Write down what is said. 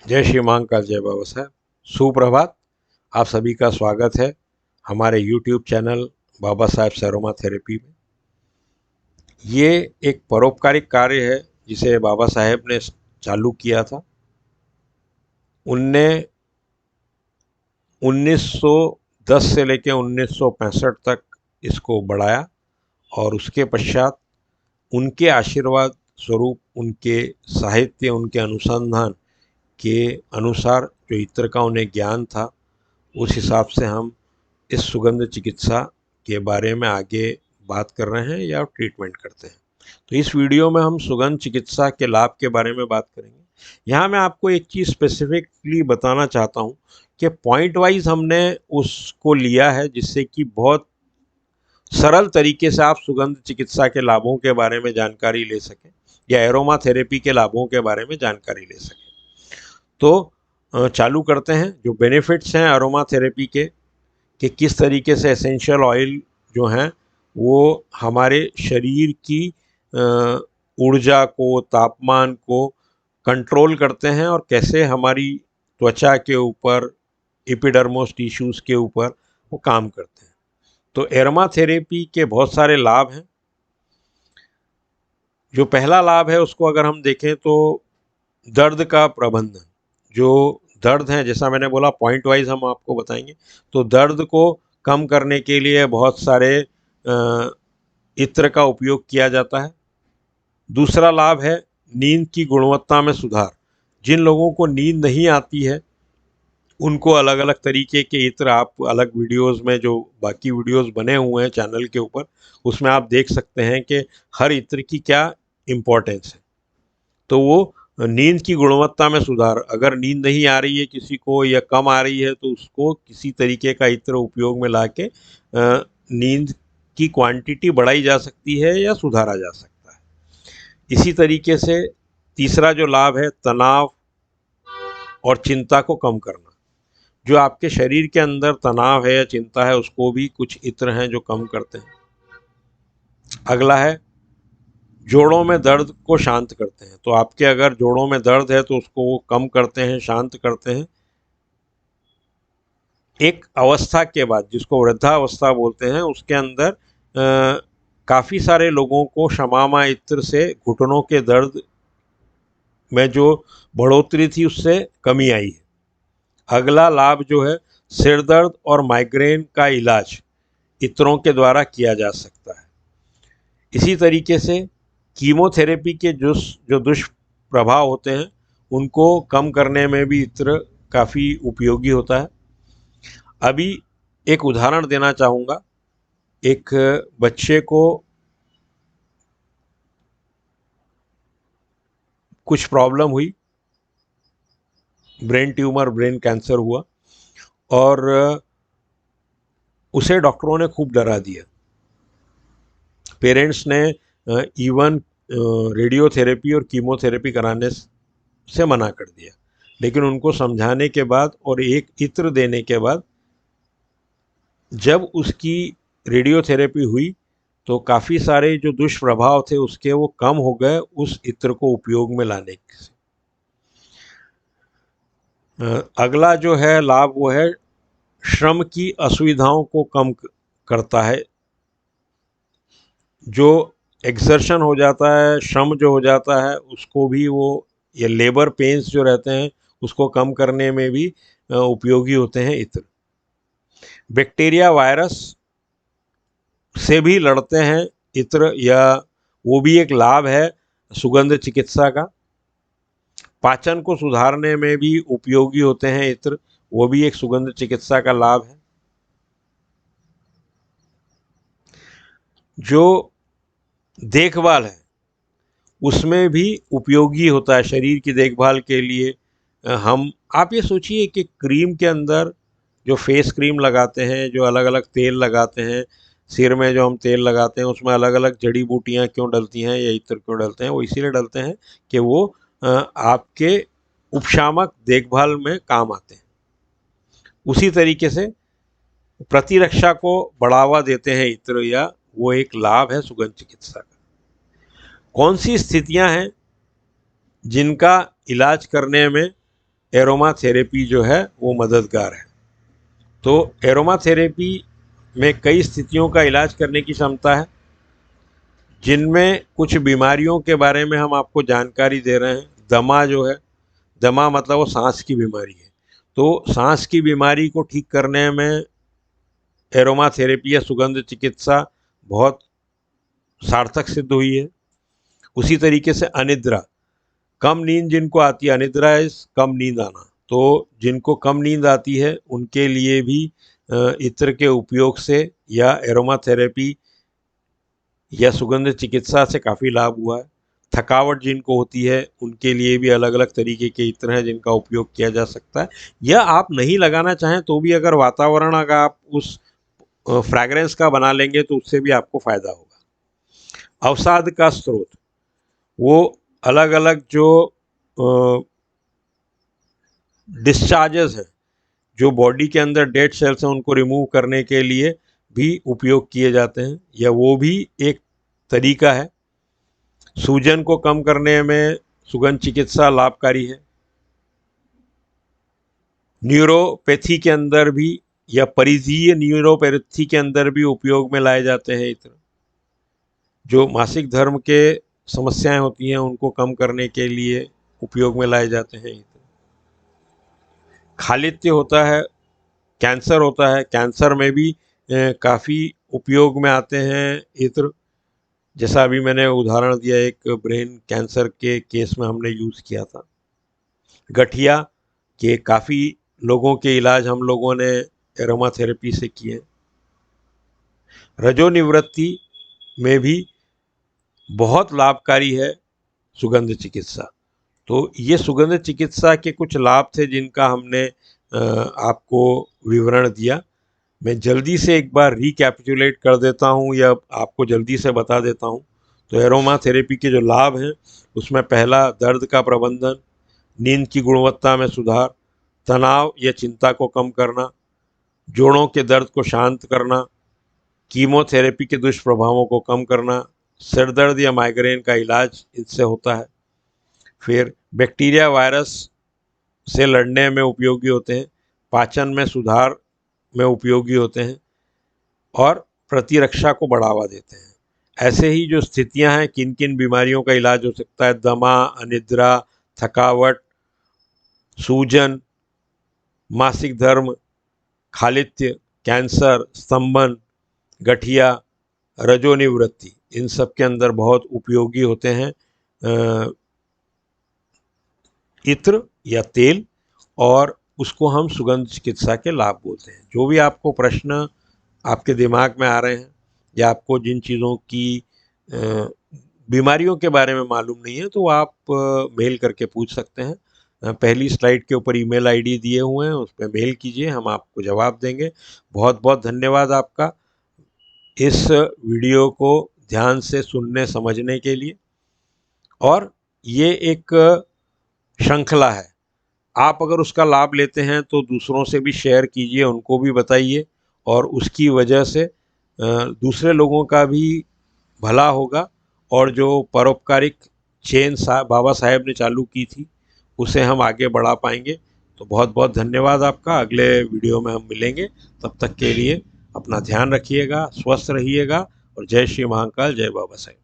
जय श्री महाकाल, जय बाबा साहब। सुप्रभात। आप सभी का स्वागत है हमारे YouTube चैनल बाबा साहब सरोमा थेरेपी में। ये एक परोपकारिक कार्य है जिसे बाबा साहब ने चालू किया था। उनने 1910 से लेकर 1965 तक इसको बढ़ाया और उसके पश्चात उनके आशीर्वाद स्वरूप, उनके साहित्य, उनके अनुसंधान के अनुसार जो इत्र का उन्हें ज्ञान था, उस हिसाब से हम इस सुगंध चिकित्सा के बारे में आगे बात कर रहे हैं या ट्रीटमेंट करते हैं। तो इस वीडियो में हम सुगंध चिकित्सा के लाभ के बारे में बात करेंगे। यहाँ मैं आपको एक चीज़ स्पेसिफिकली बताना चाहता हूँ कि पॉइंट वाइज हमने उसको लिया है, जिससे कि बहुत सरल तरीके से आप सुगंध चिकित्सा के लाभों के बारे में जानकारी ले सकें या एरोमा थेरेपी के लाभों के बारे में जानकारी ले सकें। तो चालू करते हैं। जो बेनिफिट्स हैं एरोमा थेरेपी के कि किस तरीके से एसेंशियल ऑयल जो हैं वो हमारे शरीर की ऊर्जा को, तापमान को कंट्रोल करते हैं और कैसे हमारी त्वचा के ऊपर, एपिडर्मोस टिश्यूज़ के ऊपर वो काम करते हैं। तो एरोमा थेरेपी के बहुत सारे लाभ हैं। जो पहला लाभ है उसको अगर हम देखें तो दर्द का प्रबंधन। जो दर्द है, जैसा मैंने बोला, पॉइंट वाइज हम आपको बताएंगे। तो दर्द को कम करने के लिए बहुत सारे इत्र का उपयोग किया जाता है। दूसरा लाभ है नींद की गुणवत्ता में सुधार। जिन लोगों को नींद नहीं आती है उनको अलग अलग तरीके के इत्र, आप अलग वीडियोस में, जो बाकी वीडियोस बने हुए हैं चैनल के ऊपर, उसमें आप देख सकते हैं कि हर इत्र की क्या इम्पोर्टेंस है। तो वो नींद की गुणवत्ता में सुधार, अगर नींद नहीं आ रही है किसी को या कम आ रही है तो उसको किसी तरीके का इत्र उपयोग में लाके नींद की क्वांटिटी बढ़ाई जा सकती है या सुधारा जा सकता है। इसी तरीके से तीसरा जो लाभ है, तनाव और चिंता को कम करना। जो आपके शरीर के अंदर तनाव है या चिंता है, उसको भी कुछ इत्र हैं जो कम करते हैं। अगला है जोड़ों में दर्द को शांत करते हैं। तो आपके अगर जोड़ों में दर्द है तो उसको वो कम करते हैं, शांत करते हैं। एक अवस्था के बाद, जिसको वृद्धावस्था बोलते हैं, उसके अंदर काफ़ी सारे लोगों को शमामा इत्र से घुटनों के दर्द में जो बढ़ोतरी थी उससे कमी आई है। अगला लाभ जो है, सिर दर्द और माइग्रेन का इलाज इत्रों के द्वारा किया जा सकता है। इसी तरीके से कीमोथेरेपी के जो दुष्प्रभाव होते हैं उनको कम करने में भी इत्र काफ़ी उपयोगी होता है। अभी एक उदाहरण देना चाहूँगा। एक बच्चे को कुछ प्रॉब्लम हुई, ब्रेन ट्यूमर, ब्रेन कैंसर हुआ और उसे डॉक्टरों ने खूब डरा दिया। पेरेंट्स ने इवन रेडियोथेरेपी और कीमोथेरेपी कराने से मना कर दिया, लेकिन उनको समझाने के बाद और एक इत्र देने के बाद जब उसकी रेडियोथेरेपी हुई तो काफ़ी सारे जो दुष्प्रभाव थे उसके वो कम हो गए उस इत्र को उपयोग में लाने से। अगला जो है लाभ वो है श्रम की असुविधाओं को कम करता है। जो एक्सर्शन हो जाता है, श्रम जो हो जाता है, उसको भी वो, ये लेबर पेन्स जो रहते हैं उसको कम करने में भी उपयोगी होते हैं इत्र। बैक्टीरिया, वायरस से भी लड़ते हैं इत्र, या वो भी एक लाभ है सुगंध चिकित्सा का। पाचन को सुधारने में भी उपयोगी होते हैं इत्र, वो भी एक सुगंध चिकित्सा का लाभ है। जो देखभाल है उसमें भी उपयोगी होता है, शरीर की देखभाल के लिए। आप ये सोचिए कि क्रीम के अंदर जो फेस क्रीम लगाते हैं, जो अलग अलग तेल लगाते हैं, सिर में जो हम तेल लगाते हैं उसमें अलग अलग जड़ी बूटियाँ क्यों डलती हैं या इत्र क्यों डलते हैं? वो इसीलिए डलते हैं कि वो आपके उपशामक देखभाल में काम आते हैं। उसी तरीके से प्रतिरक्षा को बढ़ावा देते हैं इत्र, या वो एक लाभ है सुगंध चिकित्सा का। कौन सी स्थितियां हैं जिनका इलाज करने में एरोमा थेरेपी जो है वो मददगार है। तो एरोमा थेरेपी में कई स्थितियों का इलाज करने की क्षमता है, जिनमें कुछ बीमारियों के बारे में हम आपको जानकारी दे रहे हैं। दमा जो है, दमा मतलब वो सांस की बीमारी है, तो सांस की बीमारी को ठीक करने में एरोमा थेरेपी या सुगंध चिकित्सा बहुत सार्थक सिद्ध हुई है। उसी तरीके से अनिद्रा, कम नींद जिनको आती है, अनिद्रा इज कम नींद आना, तो जिनको कम नींद आती है उनके लिए भी इत्र के उपयोग से या एरोमा थेरेपी या सुगंध चिकित्सा से काफ़ी लाभ हुआ है। थकावट जिनको होती है उनके लिए भी अलग अलग तरीके के इत्र हैं जिनका उपयोग किया जा सकता है, या आप नहीं लगाना चाहें तो भी अगर वातावरण अगर आप उस फ्रैग्रेंस का बना लेंगे तो उससे भी आपको फ़ायदा होगा। अवसाद का स्रोत, वो अलग अलग जो डिस्चार्जेस हैं, जो बॉडी के अंदर डेड सेल्स हैं उनको रिमूव करने के लिए भी उपयोग किए जाते हैं, या वो भी एक तरीका है। सूजन को कम करने में सुगंध चिकित्सा लाभकारी है। न्यूरोपैथी के अंदर भी या परिधीय न्यूरोपैथी के अंदर भी उपयोग में लाए जाते हैं इत्र। जो मासिक धर्म के समस्याएं होती हैं उनको कम करने के लिए उपयोग में लाए जाते हैं इत्र। खालित्य होता है, कैंसर होता है, कैंसर में भी काफ़ी उपयोग में आते हैं इत्र। जैसा अभी मैंने उदाहरण दिया, एक ब्रेन कैंसर के केस में हमने यूज़ किया था। गठिया के काफ़ी लोगों के इलाज हम लोगों ने एरोमा थेरेपी से किए। रजोनिवृत्ति में भी बहुत लाभकारी है सुगंध चिकित्सा। तो ये सुगंध चिकित्सा के कुछ लाभ थे जिनका हमने आपको विवरण दिया। मैं जल्दी से एक बार रिकैपिचुलेट कर देता हूँ या आपको जल्दी से बता देता हूँ। तो एरोमा थेरेपी के जो लाभ हैं उसमें पहला, दर्द का प्रबंधन, नींद की गुणवत्ता में सुधार, तनाव या चिंता को कम करना, जोड़ों के दर्द को शांत करना, कीमोथेरेपी के दुष्प्रभावों को कम करना, सिर दर्द या माइग्रेन का इलाज इससे होता है। फिर बैक्टीरिया वायरस से लड़ने में उपयोगी होते हैं, पाचन में सुधार में उपयोगी होते हैं और प्रतिरक्षा को बढ़ावा देते हैं। ऐसे ही जो स्थितियां हैं, किन किन बीमारियों का इलाज हो सकता है, दमा, अनिद्रा, थकावट, सूजन, मासिक धर्म, खालित्य, कैंसर, स्तंभन, गठिया, रजोनिवृत्ति, इन सब के अंदर बहुत उपयोगी होते हैं इत्र या तेल, और उसको हम सुगंध चिकित्सा के लाभ बोलते हैं। जो भी आपको प्रश्न आपके दिमाग में आ रहे हैं या आपको जिन चीज़ों की बीमारियों के बारे में मालूम नहीं है तो आप मेल करके पूछ सकते हैं। पहली स्लाइड के ऊपर ईमेल आईडी दिए हुए हैं, उस पर मेल कीजिए, हम आपको जवाब देंगे। बहुत बहुत धन्यवाद आपका इस वीडियो को ध्यान से सुनने समझने के लिए। और ये एक श्रृंखला है, आप अगर उसका लाभ लेते हैं तो दूसरों से भी शेयर कीजिए, उनको भी बताइए, और उसकी वजह से दूसरे लोगों का भी भला होगा, और जो परोपकारिक चेन बाबा साहेब ने चालू की थी उसे हम आगे बढ़ा पाएंगे। तो बहुत बहुत धन्यवाद आपका। अगले वीडियो में हम मिलेंगे, तब तक के लिए अपना ध्यान रखिएगा, स्वस्थ रहिएगा, और जय श्री महाकाल, जय बाबा साहेब।